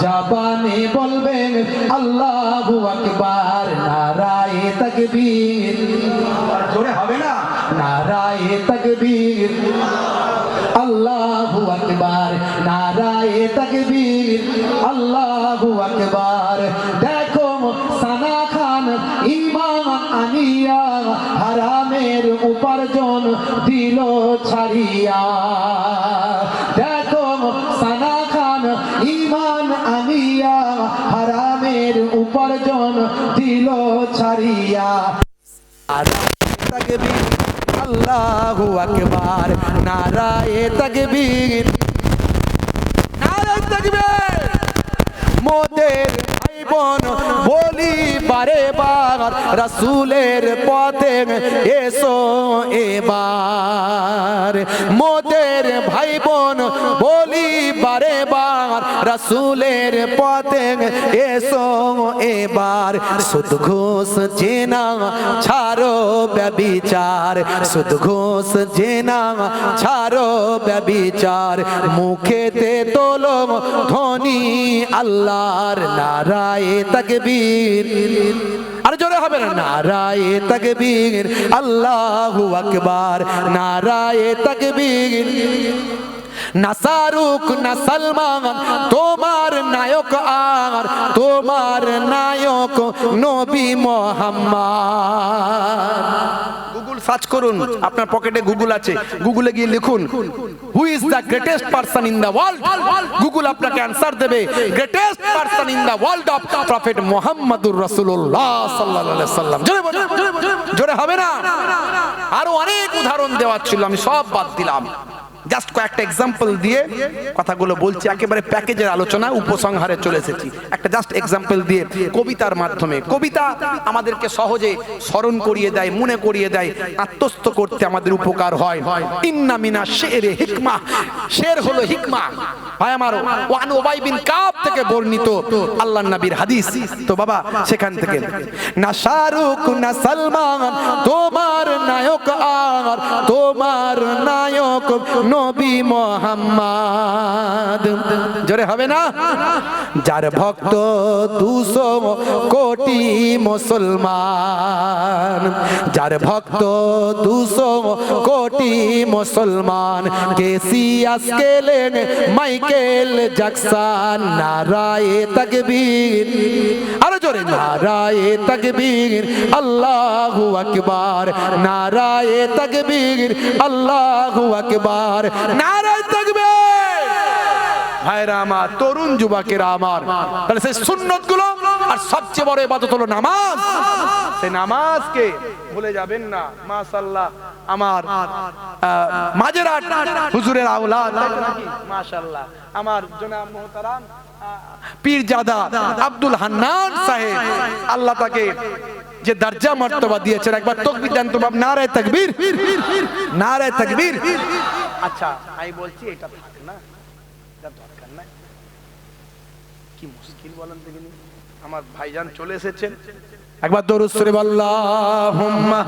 জাবানে বলবেন আল্লাহু আকবার, নারায়ে তাকবীর। জোরে হবে না? নারায়ে তাকবীর, আল্লাহু আকবার, নারায়ে তাকবীর, আল্লাহু আকবার। দেখো সানা খান ঈমান আনিয়া হারামের উপার্জন দিল ছাড়িয়া। দেখো সানা খান ঈমান আনিয়া হারামের উপার্জন দিল ছাড়িয়া। তাকবীর, আল্লাহু আকবার, নারায়ে তাকবীর, নারায়ে তাকবীর। মোদের ভাই বোন বলি বারে বার, রাসূলের পথে এসো এবার। মোদের ভাই বোন বলি বারে বার, রাসূলের পথে এসো এবার। সুদ ঘুষ জেনা ছাড়ো ব্যভিচার, সুদ ঘুষ জেনা ছাড়ো ব্যভিচার। মুখেতে তোলো ধ্বনি আল্লাহর নারায়ে তাকবীর। আর জোরে হবে না? নারায়ে তাকবীর, আল্লাহু আকবার, নারায়ে তাকবীর। না শাহরুখ না সলমান তোমার নায়ক, আর তোমার নায়ক নবী মুহাম্মদ। গুগল সার্চ করুন, আপনার পকেটে গুগল আছে, গুগলে গিয়ে লিখুন who is the greatest person in the world. Google আপনাকে অ্যানসার দেবে greatest person in the world of prophet মুহাম্মদুর রাসূলুল্লাহ সাল্লাল্লাহু আলাইহি ওয়াসাল্লাম। জোরে হবে না? আরো অনেক উদাহরণ দেওয়া ছিল, আমি সব বাদ দিলাম। জাস্ট কয়েকটা এক্সাম্পল দিয়ে কথাগুলো বলছি, একেবারে প্যাকেজের আলোচনা, উপসংহারে চলে এসেছি। একটা জাস্ট এক্সাম্পল দিয়ে কবিতার মাধ্যমে। কবিতা আমাদেরকে সহজে স্মরণ করিয়ে দেয়, মনে করিয়ে দেয়, আত্মস্থ করতে আমাদের উপকার হয়। ইন্না মিনা শেরে হিকমা, শের হলো হিকমা। ভাই আমার, ওয়ান উবাই বিন কাব থেকে বর্ণিত আল্লাহর নবীর হাদিস। তো বাবা সেখান থেকে, না শাহরুখ না সলমান তোমার নায়ক, আর তোমার নায়ক নবী মুহাম্মদ। জোরে হবে না? যার ভক্ত 200 কোটি মুসলমান, যার ভক্ত 200 কোটি মুসলমান। কেসিয়াস কেলেন মাইকেল জ্যাকসন, নারায়ে তাকবীর। আরো জোরে, নারায়ে তাকবীর, আল্লাহু আকবার, নারায়ে তাকবীর, আল্লাহু আকবার, নারায়ে তাকবীর। ভাইরা আমার, তরুণ যুবকেরা আমার, তাহলে সেই সুন্নত গুলো, আর সবচেয়ে বড় ইবাদত হলো নামাজ। সেই নামাজকে ভুলে যাবেন না। মাশাআল্লাহ, আমার মাঝেরহাট হুজুরের আওলাদ, মাশাআল্লাহ, আমার জনাব মুহতারাম পীরজাদা আব্দুল হান্নান সাহেব, আল্লাহ তাকে যে দরজা মর্তবা দিয়েছেন, একবার তাকবীর দেন তো বাবা। নারায়ে তাকবীর, নারায়ে তাকবীর। আচ্ছা আমি বলছি এটা থাক না, এটা দরকার নাই। কি মুশকিল বলেন দেখিনি। আমার ভাইজান চলে এসেছেন, একবার দরুদ শরীফ আল্লাহুম্মা